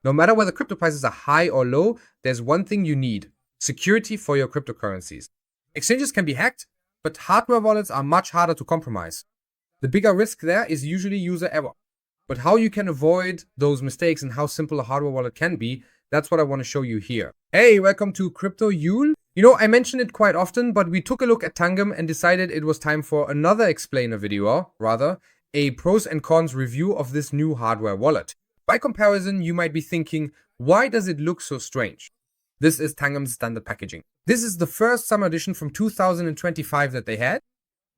No matter whether crypto prices are high or low, there's one thing you need: security for your cryptocurrencies. Exchanges can be hacked, but hardware wallets are much harder to compromise. The bigger risk there is usually user error. But how you can avoid those mistakes and how simple a hardware wallet can be, that's what I want to show you here. Hey, welcome to Crypto Yule. You know, I mention it quite often, but we took a look at Tangem and decided it was time for another explainer video, or rather, a pros and cons review of this new hardware wallet. By comparison, you might be thinking, why does it look so strange? This is Tangem's standard packaging. This is the first summer edition from 2025 that they had,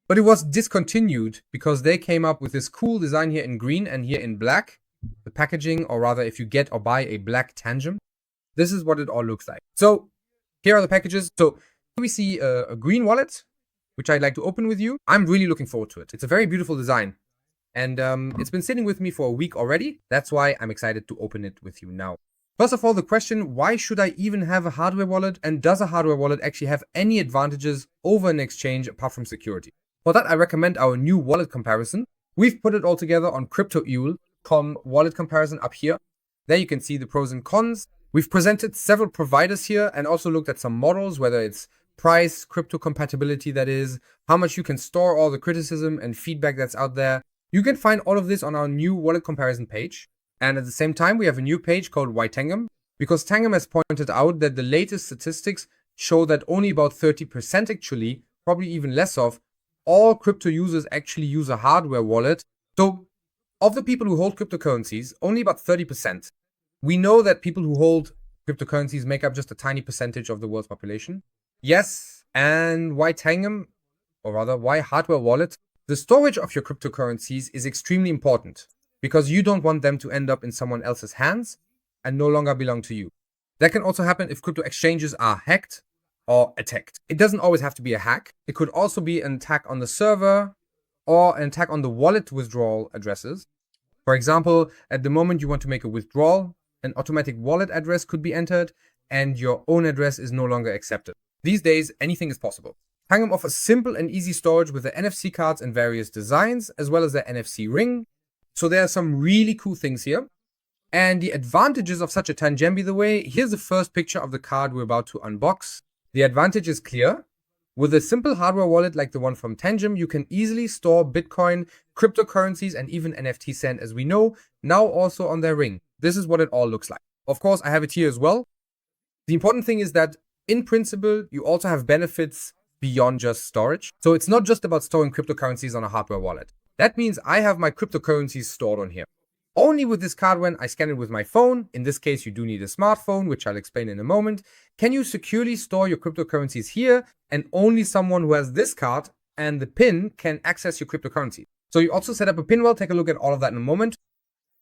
but it was discontinued because they came up with this cool design here in green and here in black. The packaging, or rather if you get or buy a black Tangem, this is what it all looks like. So here are the packages. So here we see a green wallet, which I'd like to open with you. I'm really looking forward to it. It's a very beautiful design. And it's been sitting with me for a week already. That's why I'm excited to open it with you now. First of all, the question, why should I even have a hardware wallet? And does a hardware wallet actually have any advantages over an exchange apart from security? For that, I recommend our new wallet comparison. We've put it all together on cryptoyule.com wallet comparison up here. There you can see the pros and cons. We've presented several providers here and also looked at some models, whether it's price, crypto compatibility, that is, how much you can store all the criticism and feedback that's out there. You can find all of this on our new wallet comparison page. And at the same time, we have a new page called Why Tangem, because Tangem has pointed out that the latest statistics show that only about 30% actually, probably even less all crypto users actually use a hardware wallet. So of the people who hold cryptocurrencies, only about 30%. We know that people who hold cryptocurrencies make up just a tiny percentage of the world's population. Yes, and why Tangem, or rather, why hardware wallet? The storage of your cryptocurrencies is extremely important because you don't want them to end up in someone else's hands and no longer belong to you. That can also happen if crypto exchanges are hacked or attacked. It doesn't always have to be a hack. It could also be an attack on the server or an attack on the wallet withdrawal addresses. For example, at the moment you want to make a withdrawal, an automatic wallet address could be entered and your own address is no longer accepted. These days, anything is possible. Tangem offers simple and easy storage with the NFC cards in various designs, as well as the NFC ring. So there are some really cool things here. And the advantages of such a Tangem, by the way, here's the first picture of the card we're about to unbox. The advantage is clear. With a simple hardware wallet like the one from Tangem, you can easily store Bitcoin, cryptocurrencies, and even NFT Sand, as we know, now also on their ring. This is what it all looks like. Of course, I have it here as well. The important thing is that, in principle, you also have benefits beyond just storage. So it's not just about storing cryptocurrencies on a hardware wallet. That means I have my cryptocurrencies stored on here. Only with this card, when I scan it with my phone, in this case you do need a smartphone, which I'll explain in a moment, can you securely store your cryptocurrencies here, and only someone who has this card and the PIN can access your cryptocurrency. So you also set up a PIN well, take a look at all of that in a moment.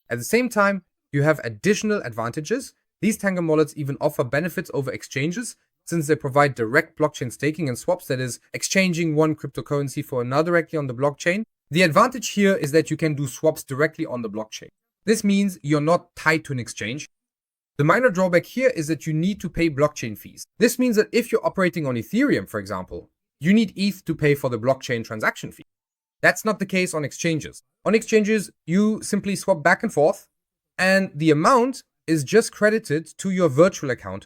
At the same time, you have additional advantages. These Tangem wallets even offer benefits over exchanges, since they provide direct blockchain staking and swaps, that is, exchanging one cryptocurrency for another directly on the blockchain. The advantage here is that you can do swaps directly on the blockchain. This means you're not tied to an exchange. The minor drawback here is that you need to pay blockchain fees. This means that if you're operating on Ethereum, for example, you need ETH to pay for the blockchain transaction fee. That's not the case on exchanges. On exchanges, you simply swap back and forth, and the amount is just credited to your virtual account.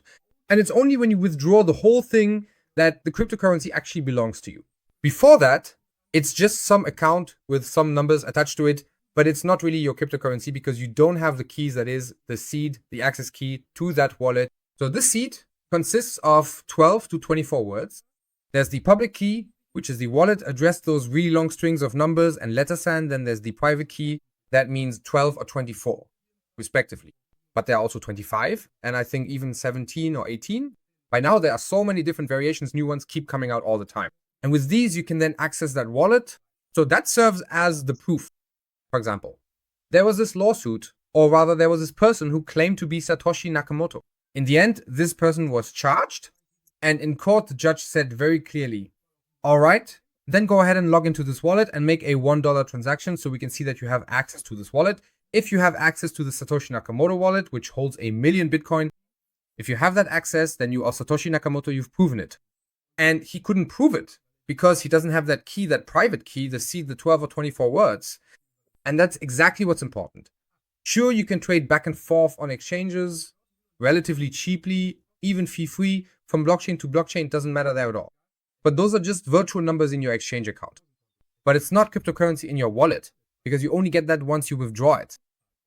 And it's only when you withdraw the whole thing that the cryptocurrency actually belongs to you. Before that, it's just some account with some numbers attached to it, but it's not really your cryptocurrency because you don't have the keys, that is, the seed, the access key to that wallet. So this seed consists of 12 to 24 words. There's the public key, which is the wallet addressed those really long strings of numbers and letters, and then there's the private key. That means 12 or 24, respectively. But there are also 25, and I think even 17 or 18. By now, there are so many different variations, new ones keep coming out all the time. And with these, you can then access that wallet. So that serves as the proof. For example, there was this lawsuit, or rather there was this person who claimed to be Satoshi Nakamoto. In the end, this person was charged, and in court, the judge said very clearly, all right, then go ahead and log into this wallet and make a $1 transaction so we can see that you have access to this wallet. If you have access to the Satoshi Nakamoto wallet, which holds 1 million Bitcoin, if you have that access, then you are Satoshi Nakamoto, you've proven it. And he couldn't prove it because he doesn't have that key, that private key, the seed, the 12 or 24 words. And that's exactly what's important. Sure, you can trade back and forth on exchanges relatively cheaply, even fee-free. From blockchain to blockchain, it doesn't matter there at all. But those are just virtual numbers in your exchange account. But it's not cryptocurrency in your wallet, because you only get that once you withdraw it.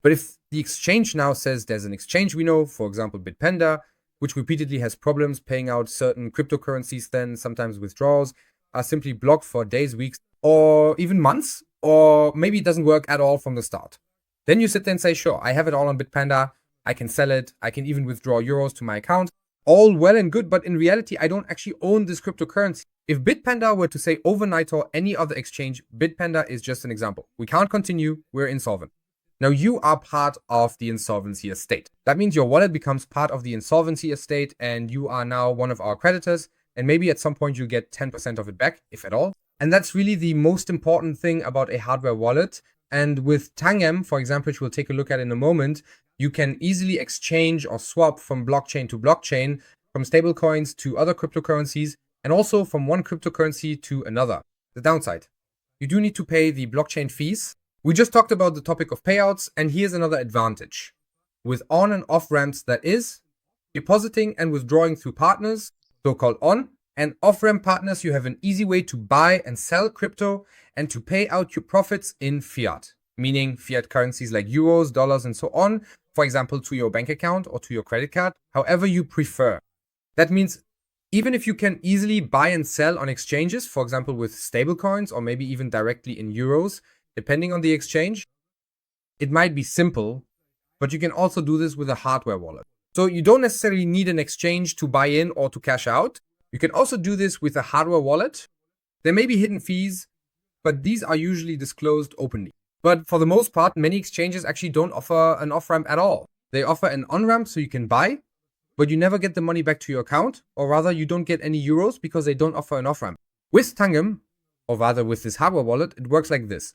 But if the exchange now says there's an exchange we know, for example, Bitpanda, which repeatedly has problems paying out certain cryptocurrencies, then sometimes withdrawals are simply blocked for days, weeks, or even months, or maybe it doesn't work at all from the start. Then you sit there and say, sure, I have it all on Bitpanda, I can sell it, I can even withdraw euros to my account. All well and good, but in reality, I don't actually own this cryptocurrency. If Bitpanda were to say overnight or any other exchange, Bitpanda is just an example. We can't continue, we're insolvent. Now you are part of the insolvency estate. That means your wallet becomes part of the insolvency estate and you are now one of our creditors, and maybe at some point you get 10% of it back, if at all. And that's really the most important thing about a hardware wallet. And with Tangem, for example, which we'll take a look at in a moment, you can easily exchange or swap from blockchain to blockchain, from stablecoins to other cryptocurrencies, and also from one cryptocurrency to another. The downside, you do need to pay the blockchain fees. We just talked about the topic of payouts, and here's another advantage. With on and off ramps, that is, depositing and withdrawing through partners, so-called on and off ramp partners, you have an easy way to buy and sell crypto and to pay out your profits in fiat, meaning fiat currencies like euros, dollars, and so on, for example, to your bank account or to your credit card, however you prefer. That means even if you can easily buy and sell on exchanges, for example, with stablecoins or maybe even directly in euros, depending on the exchange, it might be simple, but you can also do this with a hardware wallet. So you don't necessarily need an exchange to buy in or to cash out. You can also do this with a hardware wallet. There may be hidden fees, but these are usually disclosed openly. But for the most part, many exchanges actually don't offer an off-ramp at all. They offer an on-ramp so you can buy, but you never get the money back to your account, or rather you don't get any euros because they don't offer an off-ramp. With Tangem, or rather with this hardware wallet, it works like this.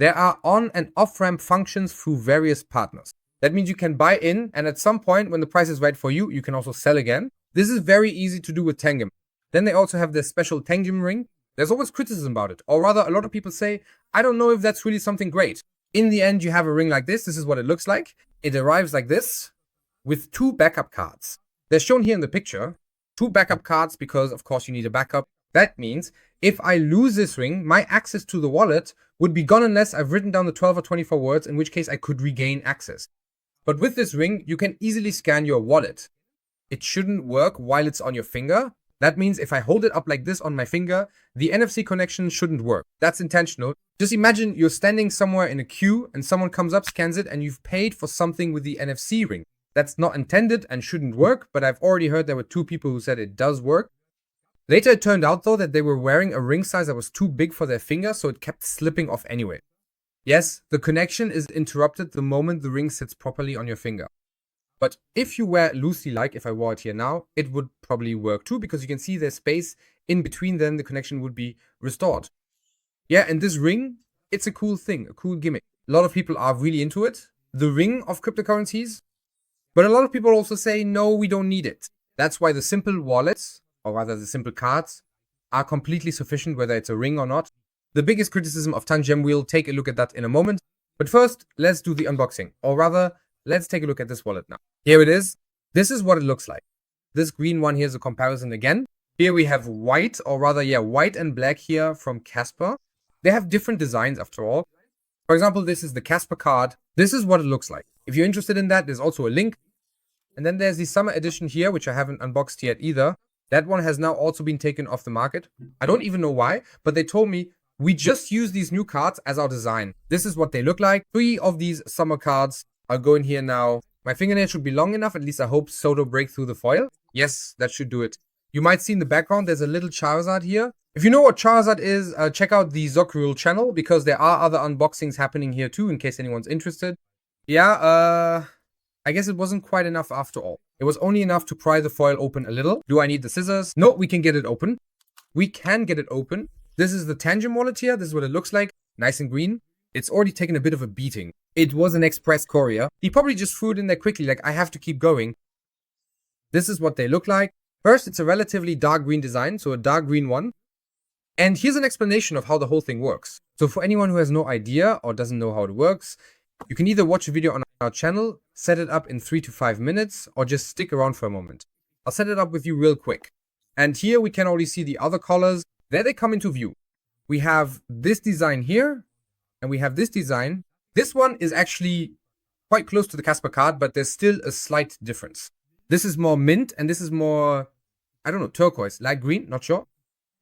There are on and off-ramp functions through various partners. That means you can buy in, and at some point when the price is right for you, you can also sell again. This is very easy to do with Tangem. Then they also have their special Tangem ring. There's always criticism about it, or rather a lot of people say, I don't know if that's really something great. In the end, you have a ring like this. This is what it looks like. It arrives like this with 2 backup cards. They're shown here in the picture. 2 backup cards because, of course, you need a backup. That means if I lose this ring, my access to the wallet would be gone unless I've written down the 12 or 24 words, in which case I could regain access. But with this ring, you can easily scan your wallet. It shouldn't work while it's on your finger. That means if I hold it up like this on my finger, the NFC connection shouldn't work. That's intentional. Just imagine you're standing somewhere in a queue and someone comes up, scans it, and you've paid for something with the NFC ring. That's not intended and shouldn't work, but I've already heard there were 2 people who said it does work. Later it turned out though that they were wearing a ring size that was too big for their finger, so it kept slipping off anyway. Yes, the connection is interrupted the moment the ring sits properly on your finger. But if you wear loosely, like if I wore it here now, it would probably work too, because you can see there's space in between, then the connection would be restored. Yeah, and this ring, it's a cool thing, a cool gimmick. A lot of people are really into it, the ring of cryptocurrencies. But a lot of people also say, no, we don't need it. That's why the simple wallets, or rather the simple cards, are completely sufficient whether it's a ring or not. The biggest criticism of Tangem, we'll take a look at that in a moment. But first, let's do the unboxing, or rather, let's take a look at this wallet now. Here it is. This is what it looks like. This green one here is a comparison again. Here we have white, or rather, white and black here from Casper. They have different designs after all. For example, this is the Casper card. This is what it looks like. If you're interested in that, there's also a link. And then there's the summer edition here, which I haven't unboxed yet either. That one has now also been taken off the market. I don't even know why, but they told me, we just use these new cards as our design. This is what they look like. 3 of these summer cards are going here now. My fingernail should be long enough, at least I hope, so to break through the foil. Yes, that should do it. You might see in the background, there's a little Charizard here. If you know what Charizard is, check out the Zokrul channel, because there are other unboxings happening here too, in case anyone's interested. Yeah, I guess it wasn't quite enough after all. It was only enough to pry the foil open a little. Do I need the scissors? No, we can get it open. We can get it open. This is the Tangem wallet here. This is what it looks like. Nice and green. It's already taken a bit of a beating. It was an express courier. He probably just threw it in there quickly, like, I have to keep going. This is what they look like. First, it's a relatively dark green design, so a dark green one. And here's an explanation of how the whole thing works. So for anyone who has no idea or doesn't know how it works, You can either watch a video on our channel, set it up in 3 to 5 minutes, or just stick around for a moment. I'll set it up with you real quick. And here we can already see the other colors. There they come into view. We have this design here, and we have this design. This one is actually quite close to the Casper card, but there's still a slight difference. This is more mint, and this is more, I don't know, turquoise, light green, not sure.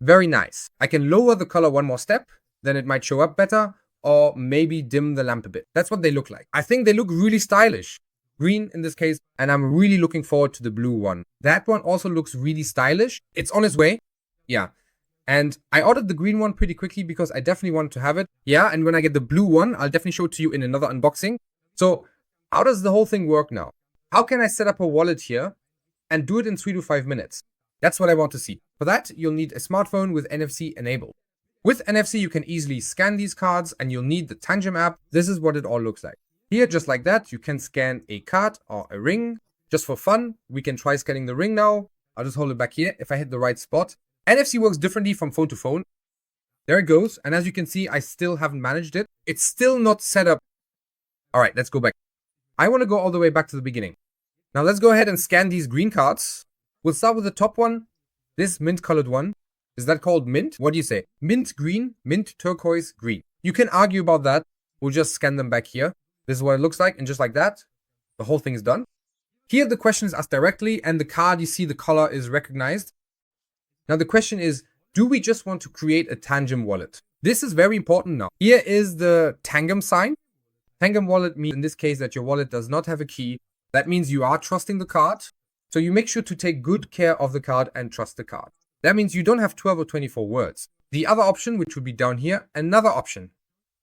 Very nice. I can lower the color one more step, then it might show up better, or maybe dim the lamp a bit. That's what they look like. I think they look really stylish. Green in this case, and I'm really looking forward to the blue one. That one also looks really stylish. It's on its way. Yeah. And I ordered the green one pretty quickly because I definitely wanted to have it. Yeah, and when I get the blue one, I'll definitely show it to you in another unboxing. So how does the whole thing work now? How can I set up a wallet here and do it in 3 to 5 minutes? That's what I want to see. For that, you'll need a smartphone with NFC enabled. With NFC, you can easily scan these cards and you'll need the Tangem app. This is what it all looks like. Here, just like that, you can scan a card or a ring. Just for fun, we can try scanning the ring now. I'll just hold it back here if I hit the right spot. NFC works differently from phone to phone. There it goes. And as you can see, I still haven't managed it. It's still not set up. All right, let's go back. I want to go all the way back to the beginning. Now let's go ahead and scan these green cards. We'll start with the top one, this mint colored one. Is that called mint? What do you say? Mint green, mint turquoise green. You can argue about that. We'll just scan them back here. This is what it looks like, and just like that, the whole thing is done. Here the question is asked directly, and the card, you see the color is recognized. Now the question is, do we just want to create a Tangem wallet? This is very important now. Here is the Tangem sign. Tangem wallet means in this case that your wallet does not have a key. That means you are trusting the card. So you make sure to take good care of the card and trust the card. That means you don't have 12 or 24 words. The other option, which would be down here, another option.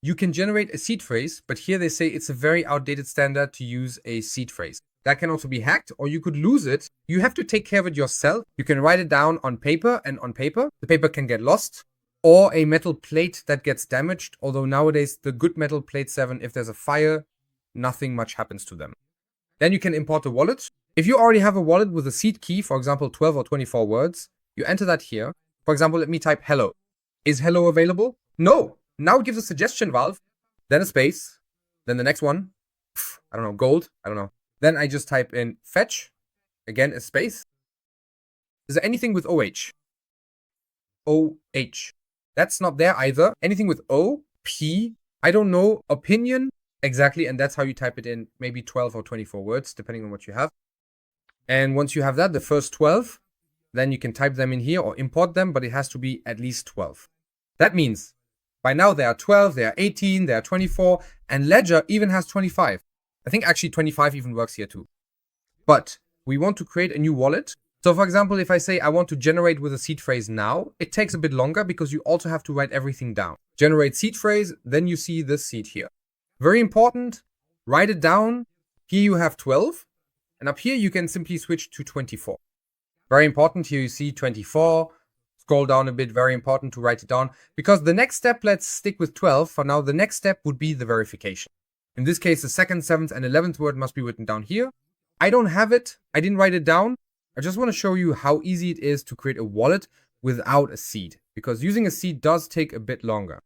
You can generate a seed phrase, but here they say it's a very outdated standard to use a seed phrase. That can also be hacked, or you could lose it. You have to take care of it yourself. You can write it down on paper, and on paper, the paper can get lost, or a metal plate that gets damaged. Although nowadays, the good metal plate 7, if there's a fire, nothing much happens to them. Then you can import a wallet. If you already have a wallet with a seed key, for example, 12 or 24 words, you enter that here. For example, let me type hello. Is hello available? No. Now it gives a suggestion valve, then a space, then the next one, I don't know, gold, I don't know. Then I just type in fetch, again a space. Is there anything with OH? OH. That's not there either. Anything with O, P, I don't know, opinion, exactly, and that's how you type it in, maybe 12 or 24 words, depending on what you have. And once you have that, the first 12, then you can type them in here or import them, but it has to be at least 12. That means by now there are 12, there are 18, there are 24, and Ledger even has 25. I think actually 25 even works here too. But we want to create a new wallet. So for example, if I say I want to generate with a seed phrase now, it takes a bit longer because you also have to write everything down. Generate seed phrase, then you see this seed here. Very important, write it down. Here you have 12, and up here you can simply switch to 24. Very important, here you see 24. Scroll down a bit, very important to write it down. Because the next step, let's stick with 12. For now, the next step would be the verification. In this case, the 2nd, 7th, and 11th word must be written down here. I don't have it. I didn't write it down. I just want to show you how easy it is to create a wallet without a seed. Because using a seed does take a bit longer.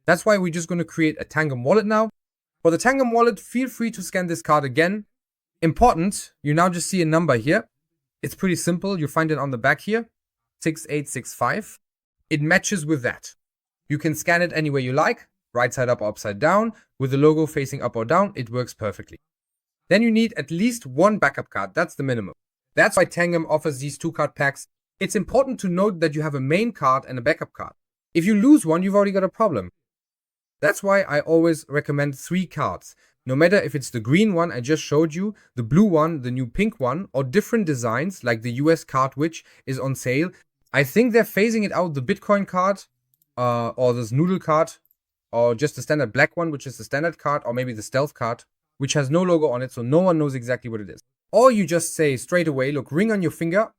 That's why we're just going to create a Tangem wallet now. For the Tangem wallet, feel free to scan this card again. Important, you now just see a number here. It's pretty simple. You find it on the back here. 6865. It matches with that. You can scan it any way you like, right side up or upside down, with the logo facing up or down, it works perfectly. Then you need at least one backup card, that's the minimum. That's why Tangem offers these 2-card packs. It's important to note that you have a main card and a backup card. If you lose one, you've already got a problem. That's why I always recommend 3 cards. No matter if it's the green one I just showed you, the blue one, the new pink one, or different designs like the US card which is on sale. I think they're phasing it out, the Bitcoin card, or this noodle card, or just the standard black one, which is the standard card, or maybe the stealth card, which has no logo on it, so no one knows exactly what it is. Or you just say straight away, look, ring on your finger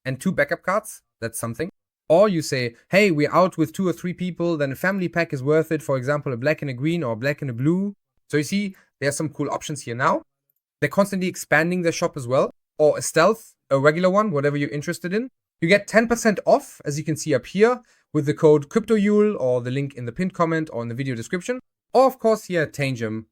and 2 backup cards, that's something. Or you say, hey, we're out with 2 or 3 people, then a family pack is worth it, for example, a black and a green or a black and a blue. So you see, there are some cool options here now. They're constantly expanding their shop as well, or a stealth, a regular one, whatever you're interested in. You get 10% off, as you can see up here, with the code CryptoYule or the link in the pinned comment or in the video description. Or of course here at Tangem,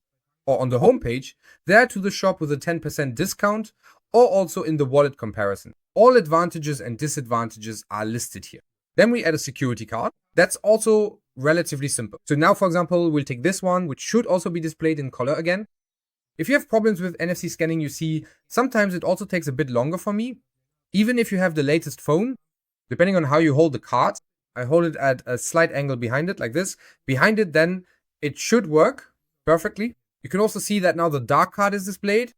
or on the homepage, there to the shop with a 10% discount, or also in the wallet comparison. All advantages and disadvantages are listed here. Then we add a security card. That's also relatively simple. So now, for example, we'll take this one, which should also be displayed in color again. If you have problems with NFC scanning, you see, sometimes it also takes a bit longer for me. Even if you have the latest phone, depending on how you hold the card, I hold it at a slight angle behind it, like this. Behind it, then it should work perfectly. You can also see that now the dark card is displayed.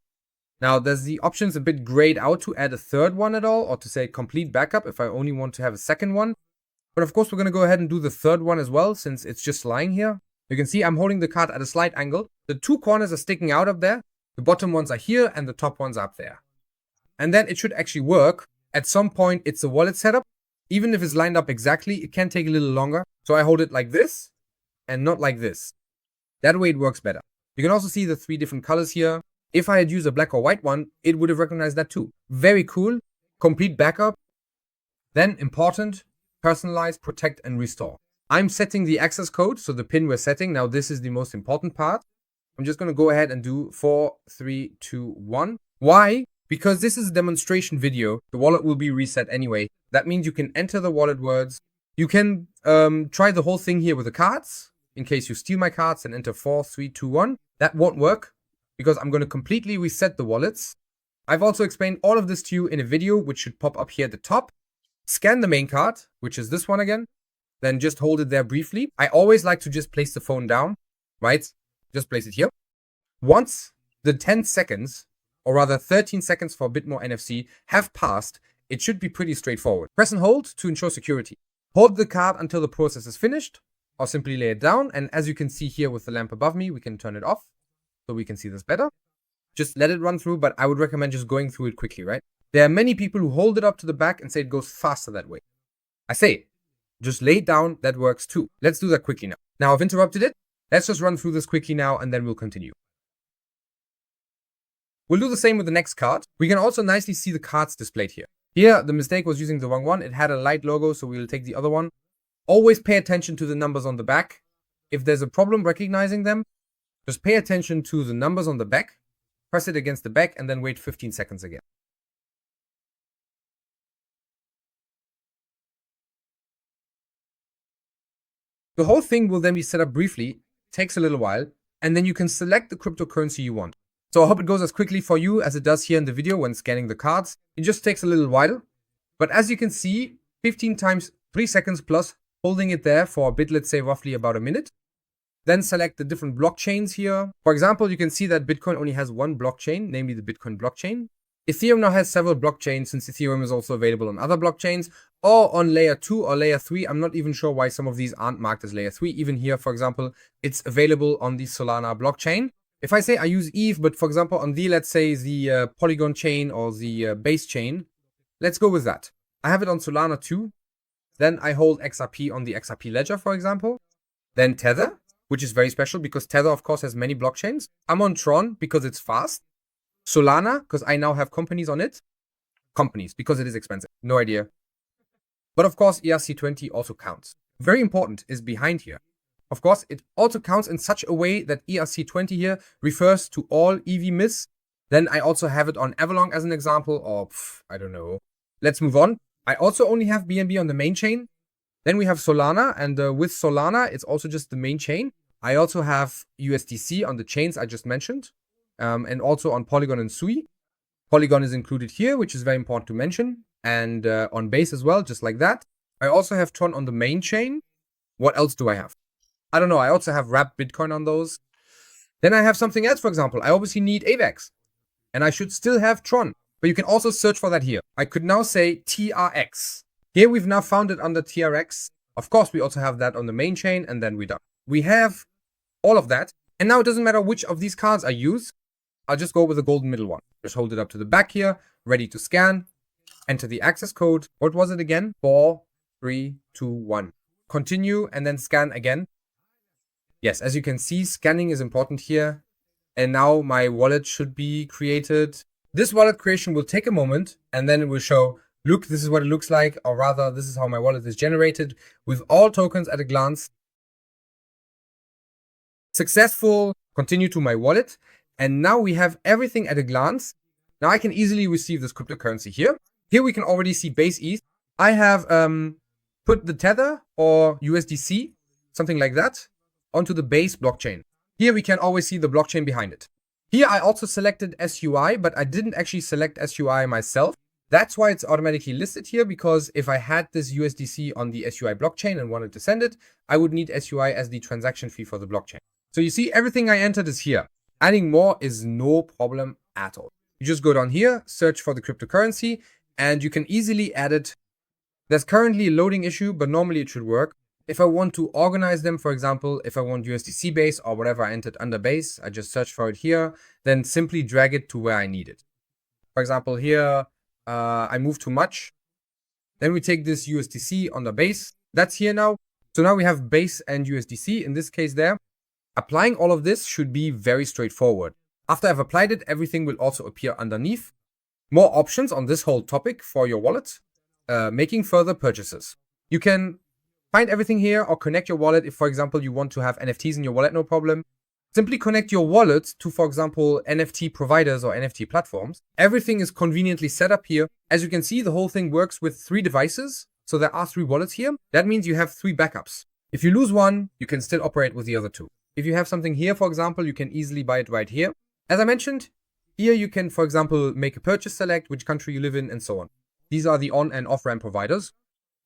Now, there's the options a bit grayed out to add a third one at all, or to say complete backup if I only want to have a second one. But of course, we're going to go ahead and do the third one as well, since it's just lying here. You can see I'm holding the card at a slight angle. The two corners are sticking out of there. The bottom ones are here, and the top ones are up there. And then it should actually work. At some point, it's a wallet setup. Even if it's lined up exactly, it can take a little longer. So I hold it like this, and not like this. That way it works better. You can also see the 3 different colors here. If I had used a black or white one, it would have recognized that too. Very cool. Complete backup. Then important, personalize, protect, and restore. I'm setting the access code, so the pin we're setting. Now this is the most important part. I'm just going to go ahead and do 4, 3, 2, 1. Why? Because this is a demonstration video. The wallet will be reset anyway. That means you can enter the wallet words. You can try the whole thing here with the cards. In case you steal my cards and enter 4, 3, 2, 1. That won't work, because I'm going to completely reset the wallets. I've also explained all of this to you in a video, which should pop up here at the top. Scan the main card, which is this one again. Then just hold it there briefly. I always like to just place the phone down, right? Just place it here. Once the 10 seconds, or rather 13 seconds for a bit more NFC, have passed, it should be pretty straightforward. Press and hold to ensure security. Hold the card until the process is finished, or simply lay it down. And as you can see here with the lamp above me, we can turn it off so we can see this better. Just let it run through, but I would recommend just going through it quickly, right? There are many people who hold it up to the back and say it goes faster that way. I say, just lay it down, that works too. Let's do that quickly now. Now I've interrupted it. Let's just run through this quickly now, and then we'll continue. We'll do the same with the next card. We can also nicely see the cards displayed here. Here, the mistake was using the wrong one. It had a light logo, so we'll take the other one. Always pay attention to the numbers on the back. If there's a problem recognizing them, just pay attention to the numbers on the back, press it against the back, and then wait 15 seconds again. The whole thing will then be set up briefly, takes a little while, and then you can select the cryptocurrency you want. So I hope it goes as quickly for you as it does here in the video when scanning the cards. It just takes a little while. But as you can see, 15 times 3 seconds plus, holding it there for a bit, let's say roughly about a minute. Then select the different blockchains here. For example, you can see that Bitcoin only has one blockchain, namely the Bitcoin blockchain. Ethereum now has several blockchains, since Ethereum is also available on other blockchains, or on layer 2 or layer 3. I'm not even sure why some of these aren't marked as layer 3. Even here, for example, it's available on the Solana blockchain. If I say I use ETH, but for example, on the, let's say, the Polygon chain or the base chain, let's go with that. I have it on Solana too. Then I hold XRP on the XRP ledger, for example. Then Tether, which is very special because Tether, of course, has many blockchains. I'm on Tron because it's fast. Solana, because I now have companies on it. Companies, because it is expensive. No idea. But of course, ERC20 also counts. Very important is behind here. Of course, it also counts in such a way that ERC20 here refers to all EV miss. Then I also have it on Avalon as an example, or I don't know. Let's move on. I also only have BNB on the main chain. Then we have Solana, and with Solana, it's also just the main chain. I also have USDC on the chains I just mentioned, and also on Polygon and Sui. Polygon is included here, which is very important to mention, and on Base as well, just like that. I also have Tron on the main chain. What else do I have? I don't know. I also have wrapped Bitcoin on those. Then I have something else, for example. I obviously need AVAX, and I should still have Tron, but you can also search for that here. I could now say TRX. Here we've now found it under TRX. Of course, we also have that on the main chain, and then we're done. We have all of that, and now it doesn't matter which of these cards I use. I'll just go with the golden middle one. Just hold it up to the back here, ready to scan, enter the access code. What was it again? 4, 3, 2, 1. Continue, and then scan again. Yes, as you can see, scanning is important here. And now my wallet should be created. This wallet creation will take a moment, and then it will show, look, this is what it looks like, or rather, this is how my wallet is generated with all tokens at a glance. Successful. Continue to my wallet. And now we have everything at a glance. Now I can easily receive this cryptocurrency here. Here we can already see base ETH. I have put the Tether or USDC, something like that, onto the base blockchain. Here we can always see the blockchain behind it. Here I also selected SUI, but I didn't actually select SUI myself. That's why it's automatically listed here, because if I had this USDC on the SUI blockchain and wanted to send it, I would need SUI as the transaction fee for the blockchain. So you see, everything I entered is here. Adding more is no problem at all. You just go down here, search for the cryptocurrency, and you can easily add it. There's currently a loading issue, but normally it should work. If I want to organize them, for example, if I want USDC base or whatever I entered under base, I just search for it here, then simply drag it to where I need it. For example, here, I move too much. Then we take this USDC under base. That's here now. So now we have base and USDC in this case there. Applying all of this should be very straightforward. After I've applied it, everything will also appear underneath. More options on this whole topic for your wallet. Making further purchases. You can find everything here or connect your wallet if, for example, you want to have NFTs in your wallet, no problem. Simply connect your wallet to, for example, NFT providers or NFT platforms. Everything is conveniently set up here. As you can see, the whole thing works with 3 devices. So there are 3 wallets here. That means you have 3 backups. If you lose one, you can still operate with the other 2. If you have something here, for example, you can easily buy it right here. As I mentioned, here you can, for example, make a purchase select, which country you live in, and so on. These are the on and off ramp providers.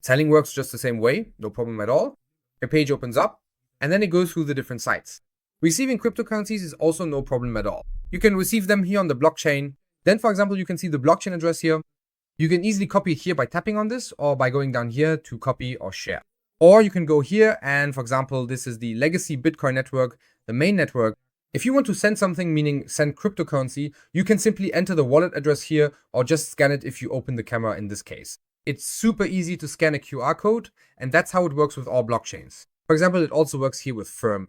Selling works just the same way, no problem at all. Your page opens up, and then it goes through the different sites. Receiving cryptocurrencies is also no problem at all. You can receive them here on the blockchain. Then, for example, you can see the blockchain address here. You can easily copy it here by tapping on this or by going down here to copy or share. Or you can go here and, for example, this is the legacy Bitcoin network, the main network. If you want to send something, meaning send cryptocurrency, you can simply enter the wallet address here or just scan it if you open the camera in this case. It's super easy to scan a QR code, and that's how it works with all blockchains. For example, it also works here with Firm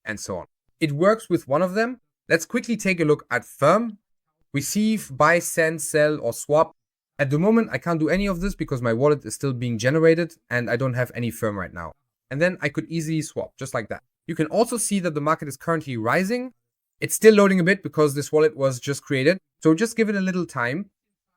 and so on. It works with one of them. Let's quickly take a look at Firm. Receive, buy, send, sell, or swap. At the moment, I can't do any of this because my wallet is still being generated and I don't have any Firm right now. And then I could easily swap, just like that. You can also see that the market is currently rising. It's still loading a bit because this wallet was just created. So just give it a little time.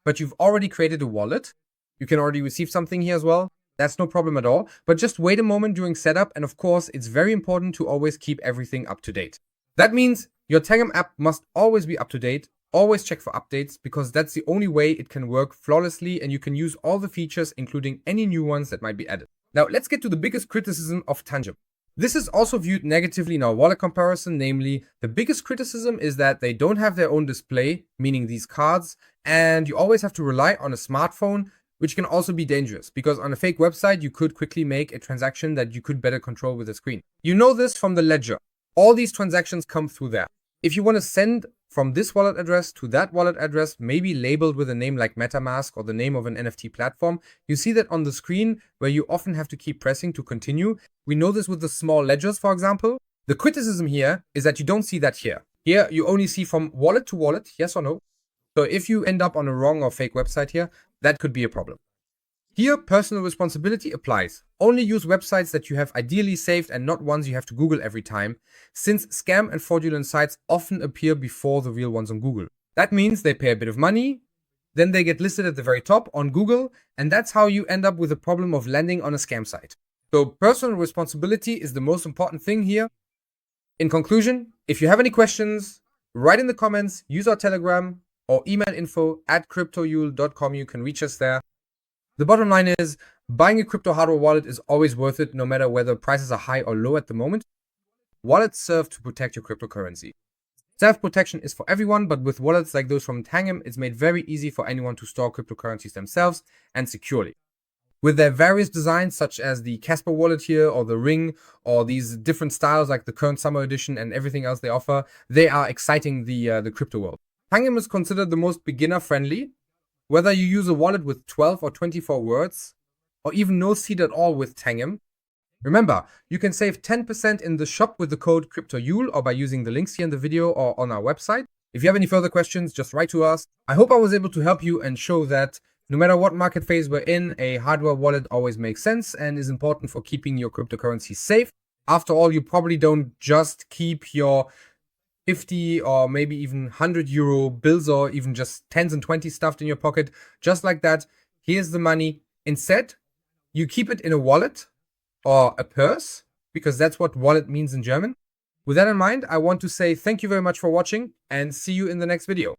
But you've already created a wallet. You can already receive something here as well. That's no problem at all. But just wait a moment during setup. And of course, it's very important to always keep everything up to date. That means your Tangem app must always be up to date. Always check for updates because that's the only way it can work flawlessly and you can use all the features, including any new ones that might be added. Now, let's get to the biggest criticism of Tangem. This is also viewed negatively in our wallet comparison, namely, the biggest criticism is that they don't have their own display, meaning these cards, and you always have to rely on a smartphone, which can also be dangerous because on a fake website, you could quickly make a transaction that you could better control with a screen. You know this from the ledger. All these transactions come through there. If you want to send from this wallet address to that wallet address, maybe labeled with a name like MetaMask or the name of an NFT platform, you see that on the screen where you often have to keep pressing to continue. We know this with the small ledgers, for example. The criticism here is that you don't see that here. Here, you only see from wallet to wallet, yes or no. So if you end up on a wrong or fake website here, that could be a problem. Here, personal responsibility applies. Only use websites that you have ideally saved and not ones you have to Google every time, since scam and fraudulent sites often appear before the real ones on Google. That means they pay a bit of money, then they get listed at the very top on Google, and that's how you end up with a problem of landing on a scam site. So personal responsibility is the most important thing here. In conclusion, if you have any questions, write in the comments, use our Telegram or email info@cryptoyule.com. You can reach us there. The bottom line is, buying a crypto hardware wallet is always worth it, no matter whether prices are high or low at the moment. Wallets serve to protect your cryptocurrency. Self-protection is for everyone, but with wallets like those from Tangem, it's made very easy for anyone to store cryptocurrencies themselves and securely. With their various designs, such as the Casper wallet here, or the Ring, or these different styles like the current summer edition and everything else they offer, they are exciting the crypto world. Tangem is considered the most beginner-friendly. Whether you use a wallet with 12 or 24 words, or even no seed at all with Tangem, remember, you can save 10% in the shop with the code CryptoYule or by using the links here in the video or on our website. If you have any further questions, just write to us. I hope I was able to help you and show that no matter what market phase we're in, a hardware wallet always makes sense and is important for keeping your cryptocurrency safe. After all, you probably don't just keep your 50 or maybe even 100 euro bills or even just 10s and 20s stuffed in your pocket, just like that. Here's the money. Instead, you keep it in a wallet or a purse, because that's what wallet means in German. With that in mind, I want to say thank you very much for watching and see you in the next video.